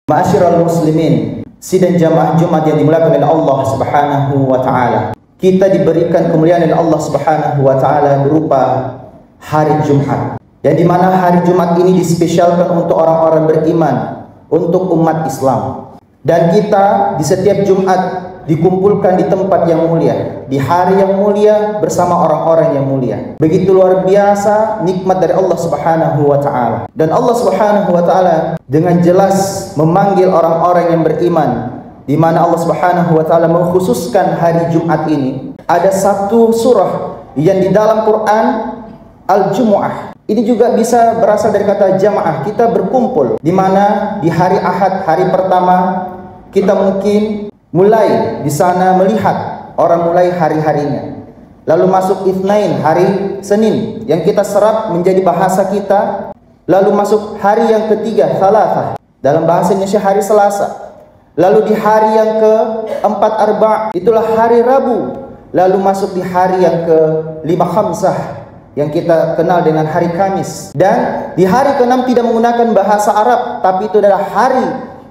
Ma'asyiral muslimin, sidang jamaah Jumat yang dimuliakan oleh Allah Subhanahu wa taala. Kita diberikan kemuliaan oleh Allah Subhanahu wa taala berupa hari Jumat. Yang dimana hari Jumat ini dispesialkan untuk orang-orang beriman, untuk umat Islam. Dan kita di setiap Jumat dikumpulkan di tempat yang mulia, di hari yang mulia bersama orang-orang yang mulia. Begitu luar biasa nikmat dari Allah Subhanahu wa taala. Dan Allah Subhanahu wa taala dengan jelas memanggil orang-orang yang beriman, di mana Allah Subhanahu wa taala mengkhususkan hari Jumat ini. Ada satu surah yang di dalam Quran, Al-Jumu'ah. Ini juga bisa berasal dari kata jamaah, kita berkumpul, di mana di hari Ahad, hari pertama kita mungkin mulai di sana melihat orang mulai hari-harinya. Lalu masuk Itsnain, hari Senin yang kita serap menjadi bahasa kita. Lalu masuk hari yang ketiga, Tsalatsa, dalam bahasa Indonesia hari Selasa. Lalu di hari yang keempat, Arba', itulah hari Rabu. Lalu masuk di hari yang kelima, Khamsah, yang kita kenal dengan hari Kamis. Dan di hari keenam tidak menggunakan bahasa Arab, tapi itu adalah hari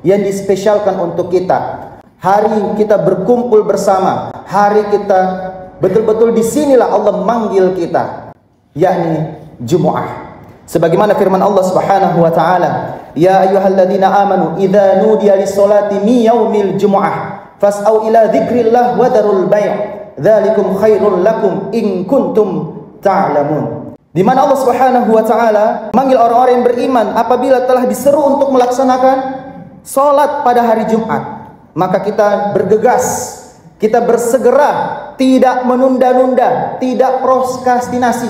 yang dispesialkan untuk kita. Hari kita berkumpul bersama, hari kita betul-betul disinilah Allah manggil kita, yakni Jumu'ah. Sebagaimana firman Allah Subhanahu wa taala, ya ayyuhalladzina amanu idza nudiya lis-sholati min yaumil jumu'ah fas'au ila dzikrillah wa darul bai', dzalikum khairul lakum in kuntum ta'lamun. Di mana Allah Subhanahu wa taala manggil orang-orang yang beriman apabila telah diseru untuk melaksanakan salat pada hari Jumat, maka kita bergegas, kita bersegera, tidak menunda-nunda, tidak prokrastinasi,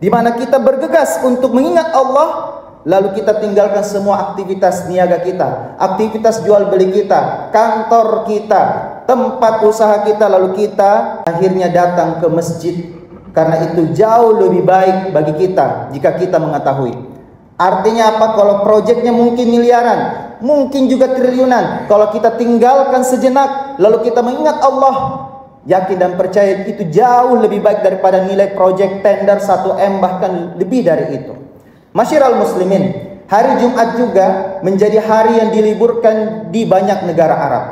di mana kita bergegas untuk mengingat Allah, lalu kita tinggalkan semua aktivitas niaga kita, aktivitas jual beli kita, kantor kita, tempat usaha kita, lalu kita akhirnya datang ke masjid, karena itu jauh lebih baik bagi kita jika kita mengetahui. Artinya apa? Kalau proyeknya mungkin miliaran, mungkin juga triliunan, kalau kita tinggalkan sejenak lalu kita mengingat Allah, yakin dan percaya itu jauh lebih baik daripada nilai proyek tender 1M bahkan lebih dari itu. Masyiral muslimin, hari Jumat juga menjadi hari yang diliburkan di banyak negara Arab.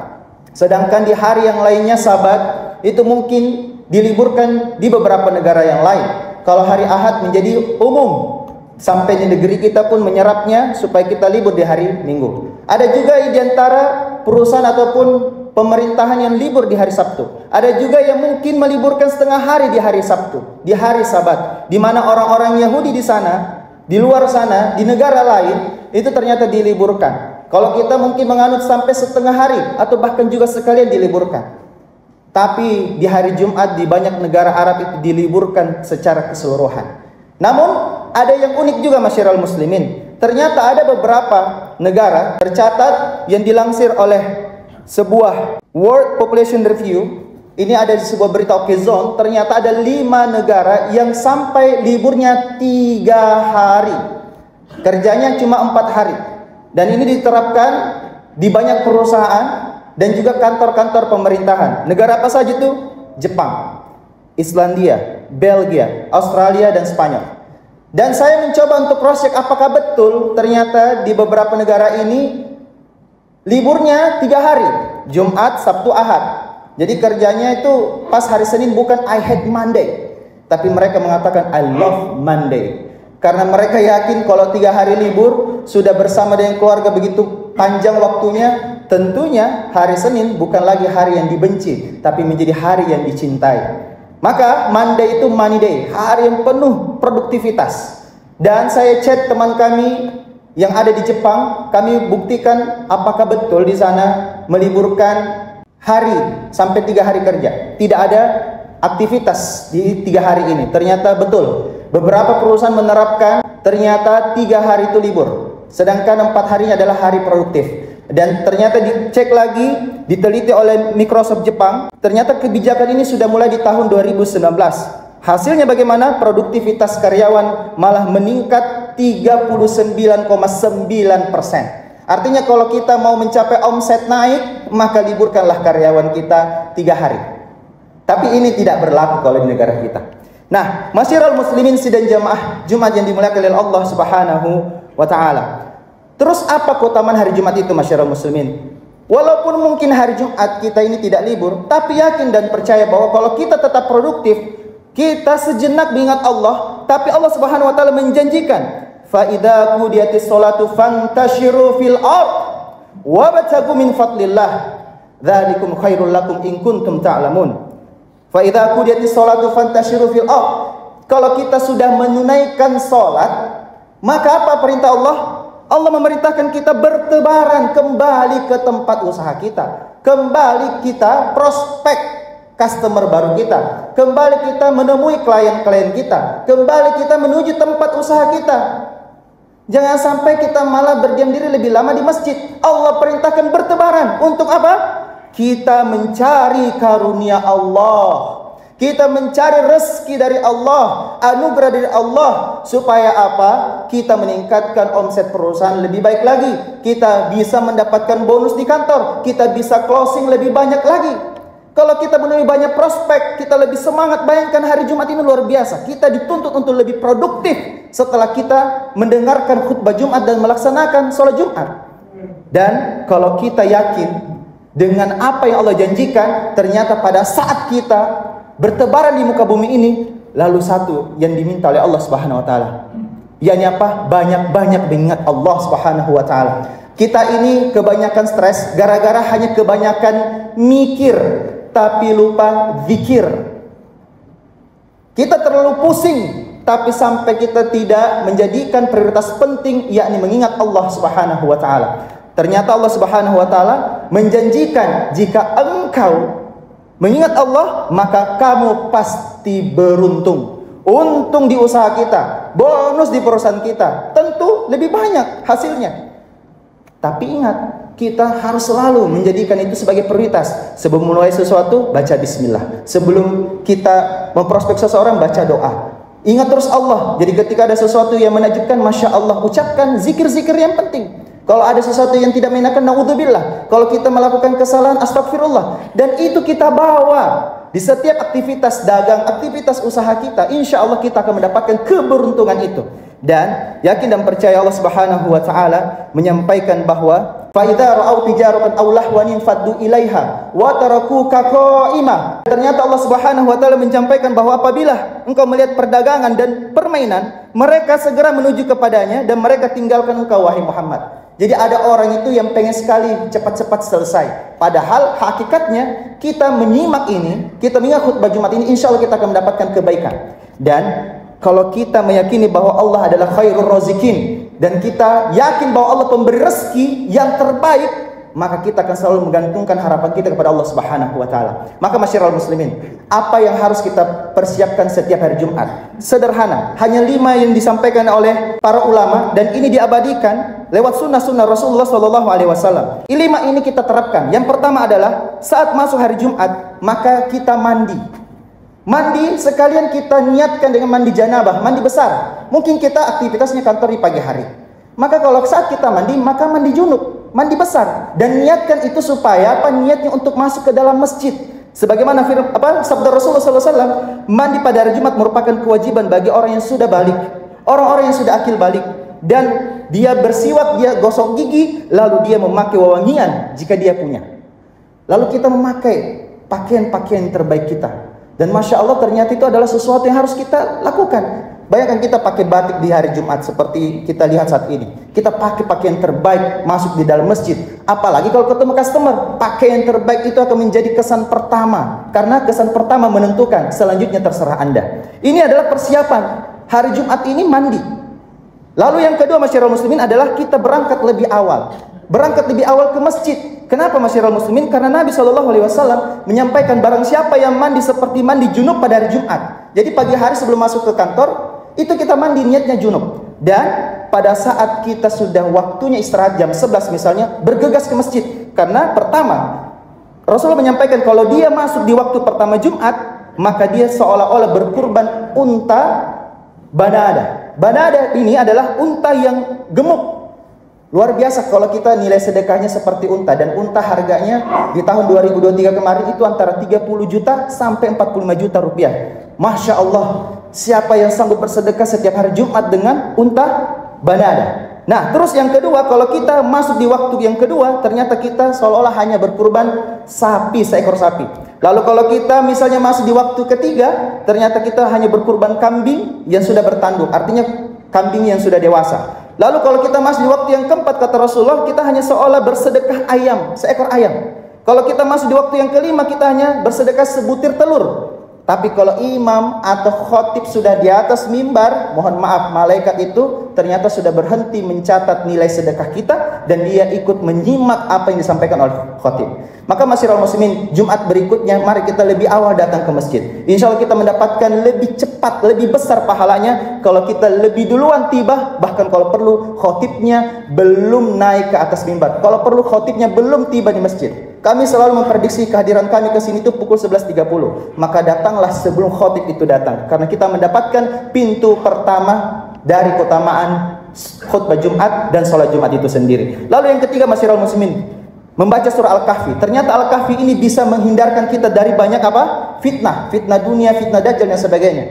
Sedangkan di hari yang lainnya, Sabat, itu mungkin diliburkan di beberapa negara yang lain. Kalau hari Ahad menjadi umum, sampai di negeri kita pun menyerapnya supaya kita libur di hari Minggu. Ada juga di antara perusahaan ataupun pemerintahan yang libur di hari Sabtu. Ada juga yang mungkin meliburkan setengah hari di hari Sabtu, di hari Sabat, di mana orang-orang Yahudi di sana, di luar sana, di negara lain itu ternyata diliburkan. Kalau kita mungkin menganut sampai setengah hari atau bahkan juga sekalian diliburkan. Tapi di hari Jumat di banyak negara Arab itu diliburkan secara keseluruhan. Namun ada yang unik juga, masyiral muslimin. Ternyata ada beberapa negara tercatat yang dilansir oleh sebuah World Population Review. Ini ada di sebuah berita Okezone. Ternyata ada 5 negara yang sampai liburnya 3 hari, kerjanya cuma 4 hari. Dan ini diterapkan di banyak perusahaan dan juga kantor-kantor pemerintahan. Negara apa saja itu? Jepang, Islandia, Belgia, Australia, dan Spanyol. Dan saya mencoba untuk cross check apakah betul ternyata di beberapa negara ini liburnya 3 hari, Jumat, Sabtu, Ahad. Jadi kerjanya itu pas hari Senin bukan I hate Monday, tapi mereka mengatakan I love Monday. Karena mereka yakin kalau 3 hari libur sudah bersama dengan keluarga begitu panjang waktunya, tentunya hari Senin bukan lagi hari yang dibenci, tapi menjadi hari yang dicintai. Maka Monday itu money day, hari yang penuh produktivitas. Dan saya chat teman kami yang ada di Jepang, kami buktikan apakah betul di sana meliburkan hari sampai 3 hari kerja, tidak ada aktivitas di 3 hari ini. Ternyata betul, beberapa perusahaan menerapkan ternyata 3 hari itu libur, sedangkan 4 harinya adalah hari produktif. Dan ternyata dicek lagi, diteliti oleh Microsoft Jepang, ternyata kebijakan ini sudah mulai di tahun 2019. Hasilnya bagaimana? Produktivitas karyawan malah meningkat 39,9%. Artinya kalau kita mau mencapai omset naik, maka liburkanlah karyawan kita 3 hari. Tapi ini tidak berlaku kalau di negara kita. Nah, masyiral muslimin sidang jamaah Jumat yang dimuliakan oleh Allah Subhanahu wa taala. Terus apa keutamaan hari Jumat itu, masyarakat muslimin? Walaupun mungkin hari Jumat kita ini tidak libur, tapi yakin dan percaya bahwa kalau kita tetap produktif, kita sejenak mengingat Allah, tapi Allah Subhanahu wa taala menjanjikan, fa idza qudiyatis sholatu fantashiru fil ard wabtaghu min fadlillah dzalikum khairul lakum in kuntum ta'lamun. Fa idza qudiyatis sholatu fantashiru fil ard. Kalau kita sudah menunaikan salat, maka apa perintah Allah? Allah memerintahkan kita bertebaran kembali ke tempat usaha kita, kembali kita prospek customer baru kita, kembali kita menemui klien-klien kita, kembali kita menuju tempat usaha kita. Jangan sampai kita malah berdiam diri lebih lama di masjid. Allah perintahkan bertebaran untuk apa? Kita mencari karunia Allah, kita mencari rezeki dari Allah, anugerah dari Allah, supaya apa? Kita meningkatkan omset perusahaan lebih baik lagi, kita bisa mendapatkan bonus di kantor, kita bisa closing lebih banyak lagi. Kalau kita menemui banyak prospek, kita lebih semangat. Bayangkan hari Jumat ini luar biasa. Kita dituntut untuk lebih produktif setelah kita mendengarkan khutbah Jumat dan melaksanakan sholat Jumat. Dan kalau kita yakin dengan apa yang Allah janjikan, ternyata pada saat kita bertebaran di muka bumi ini, lalu satu yang diminta oleh Allah Subhanahu wa taala, yakni apa? Banyak-banyak mengingat Allah Subhanahu wa taala. Kita ini kebanyakan stres gara-gara hanya kebanyakan mikir tapi lupa zikir. Kita terlalu pusing tapi sampai kita tidak menjadikan prioritas penting, yakni mengingat Allah Subhanahu wa taala. Ternyata Allah Subhanahu wa taala menjanjikan, jika engkau mengingat Allah, maka kamu pasti beruntung. Untung di usaha kita, bonus di perusahaan kita, tentu lebih banyak hasilnya. Tapi ingat, kita harus selalu menjadikan itu sebagai prioritas. Sebelum mulai sesuatu, baca bismillah. Sebelum kita memprospek seseorang, baca doa. Ingat terus Allah. Jadi ketika ada sesuatu yang menakjubkan, Masya Allah, ucapkan zikir-zikir yang penting. Kalau ada sesuatu yang tidak menyenangkan, naudzubillah. Kalau kita melakukan kesalahan, astagfirullah. Dan itu kita bawa di setiap aktivitas dagang, aktivitas usaha kita. Insya Allah kita akan mendapatkan keberuntungan itu. Dan yakin dan percaya Allah Subhanahu wa taala menyampaikan bahwa fa idza ra'au tijaratan aw lahwan faddu ilaiha wa tarakuka qa'imah. Ternyata Allah Subhanahu wa taala menyampaikan bahwa apabila engkau melihat perdagangan dan permainan, mereka segera menuju kepadanya dan mereka tinggalkan engkau, wahai Muhammad. Jadi ada orang itu yang pengen sekali cepat-cepat selesai. Padahal hakikatnya kita menyimak ini, kita menyimak khutbah Jumat ini, insya Allah kita akan mendapatkan kebaikan. Dan kalau kita meyakini bahwa Allah adalah khairur razikin, dan kita yakin bahwa Allah pemberi rezeki yang terbaik, maka kita akan selalu menggantungkan harapan kita kepada Allah Subhanahu wa taala. Maka masyiral muslimin, apa yang harus kita persiapkan setiap hari Jumat? Sederhana, hanya 5 yang disampaikan oleh para ulama, dan ini diabadikan lewat sunnah-sunnah Rasulullah SAW. 5 ini kita terapkan. Yang pertama adalah saat masuk hari Jumat, maka kita mandi. Mandi sekalian kita niatkan dengan mandi janabah, mandi besar. Mungkin kita aktivitasnya kantor di pagi hari. Maka kalau saat kita mandi, maka mandi junub, mandi besar, dan niatkan itu supaya apa? Niatnya untuk masuk ke dalam masjid. Sebagaimana sabda Rasulullah SAW, mandi pada hari Jumat merupakan kewajiban bagi orang yang sudah balik, orang-orang yang sudah akil balik, dan dia bersiwak, dia gosok gigi, lalu dia memakai wewangian jika dia punya. Lalu kita memakai pakaian-pakaian terbaik kita. Dan Masya Allah, ternyata itu adalah sesuatu yang harus kita lakukan. Bayangkan kita pakai batik di hari Jumat seperti kita lihat saat ini. Kita pakai pakaian terbaik masuk di dalam masjid. Apalagi kalau ketemu customer, pakaian terbaik itu akan menjadi kesan pertama. Karena kesan pertama menentukan, selanjutnya terserah Anda. Ini adalah persiapan. Hari Jumat ini mandi. Lalu yang kedua, masyarakat muslimin, adalah kita berangkat lebih awal. Berangkat lebih awal ke masjid. Kenapa masyarakat muslimin? Karena Nabi SAW menyampaikan barang siapa yang mandi seperti mandi junub pada hari Jumat. Jadi pagi hari sebelum masuk ke kantor, itu kita mandi niatnya junub. Dan pada saat kita sudah waktunya istirahat jam 11 misalnya, bergegas ke masjid. Karena pertama, Rasulullah menyampaikan kalau dia masuk di waktu pertama Jumat, maka dia seolah-olah berkurban unta banada. Banada ini adalah unta yang gemuk. Luar biasa kalau kita nilai sedekahnya seperti unta. Dan unta harganya di tahun 2023 kemarin itu antara 30 juta sampai 45 juta rupiah. Masya Allah, siapa yang sanggup bersedekah setiap hari Jumat dengan unta banada? Nah, terus yang kedua, kalau kita masuk di waktu yang kedua, ternyata kita seolah-olah hanya berkurban sapi, seekor sapi. Lalu kalau kita misalnya masuk di waktu ketiga, ternyata kita hanya berkurban kambing yang sudah bertanduk, artinya kambing yang sudah dewasa. Lalu kalau kita masuk di waktu yang keempat, kata Rasulullah, kita hanya seolah bersedekah ayam, seekor ayam. Kalau kita masuk di waktu yang kelima, kita hanya bersedekah sebutir telur. Tapi kalau imam atau khotib sudah di atas mimbar, mohon maaf, malaikat itu ternyata sudah berhenti mencatat nilai sedekah kita dan dia ikut menyimak apa yang disampaikan oleh khotib. Maka masyiral muslimin, Jumat berikutnya mari kita lebih awal datang ke masjid. Insya Allah kita mendapatkan lebih cepat, lebih besar pahalanya kalau kita lebih duluan tiba, bahkan kalau perlu khotibnya belum naik ke atas mimbar. Kalau perlu khotibnya belum tiba di masjid. Kami selalu memprediksi kehadiran kami ke sini itu pukul 11.30. Maka datanglah sebelum khotib itu datang, karena kita mendapatkan pintu pertama dari keutamaan khutbah Jumat dan sholat Jumat itu sendiri. Lalu yang ketiga, masyiral muslimin, membaca surah Al-Kahfi. Ternyata Al-Kahfi ini bisa menghindarkan kita dari banyak apa? Fitnah, fitnah dunia, fitnah dajjal dan sebagainya.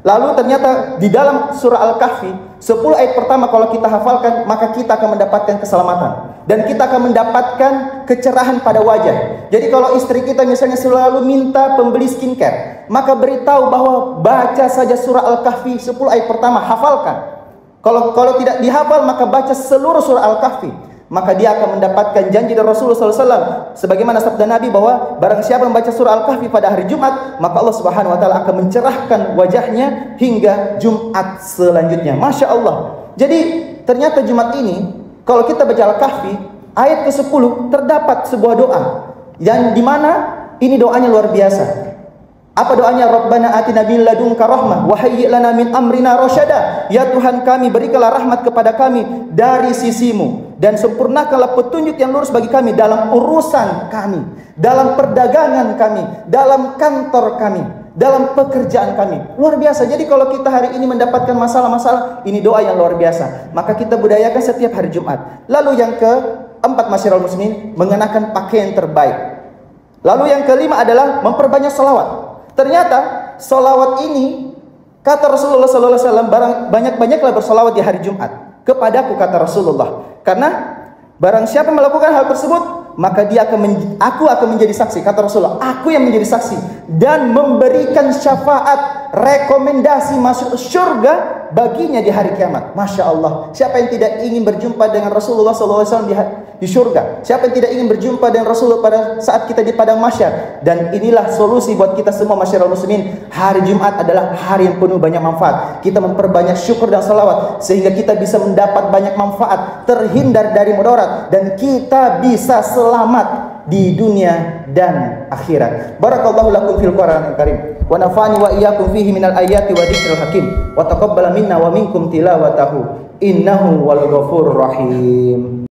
Lalu ternyata di dalam surah Al-Kahfi 10 ayat pertama kalau kita hafalkan, maka kita akan mendapatkan keselamatan dan kita akan mendapatkan kecerahan pada wajah. Jadi kalau istri kita misalnya selalu minta pembeli skincare, maka beritahu bahwa baca saja surah Al-Kahfi 10 ayat pertama, hafalkan. Kalau tidak dihafal, maka baca seluruh surah Al-Kahfi. Maka dia akan mendapatkan janji dari Rasulullah SAW. Sebagaimana sabda Nabi bahwa barang siapa membaca surah Al-Kahfi pada hari Jumat, maka Allah Subhanahu Wa Taala akan mencerahkan wajahnya hingga Jumat selanjutnya. Masya Allah. Jadi ternyata Jumat ini, kalau kita baca Al-Kahfi, ayat ke-10 terdapat sebuah doa yang dimana ini doanya luar biasa. Apa doanya? Rabbana atina min ladunka rahmah wa hayyi' lana min amrina rasyada. Ya Tuhan kami, berikanlah rahmat kepada kami dari sisimu dan sempurnakanlah petunjuk yang lurus bagi kami dalam urusan kami, dalam perdagangan kami, dalam kantor kami, dalam pekerjaan kami. Luar biasa. Jadi kalau kita hari ini mendapatkan masalah-masalah, ini doa yang luar biasa. Maka kita budayakan setiap hari Jumat. Lalu yang keempat, masyiral muslimin, mengenakan pakaian terbaik. Lalu yang kelima adalah memperbanyak salawat. Ternyata salawat ini, kata Rasulullah SAW, banyak-banyaklah bersalawat di hari Jumat kepadaku, kata Rasulullah. Karena barang siapa melakukan hal tersebut, maka aku akan menjadi saksi, kata Rasulullah. Aku yang menjadi saksi dan memberikan syafaat, rekomendasi masuk surga baginya di hari kiamat. Masya Allah. Siapa yang tidak ingin berjumpa dengan Rasulullah SAW di surga? Siapa yang tidak ingin berjumpa dengan Rasulullah pada saat kita di padang mahsyar? Dan inilah solusi buat kita semua, masyiral muslimin. Hari Jumat adalah hari yang penuh banyak manfaat. Kita memperbanyak syukur dan salawat sehingga kita bisa mendapat banyak manfaat, terhindar dari mudarat, dan kita bisa selamat di dunia dan akhirat. Barakallahu lakum fil Qur'anil Karim wa nafa'ani wa iyyakum fihi minal ayati wa dzikril hakim wa taqabbala minna wa minkum tilawatahu innahu wal ghafurur rahim.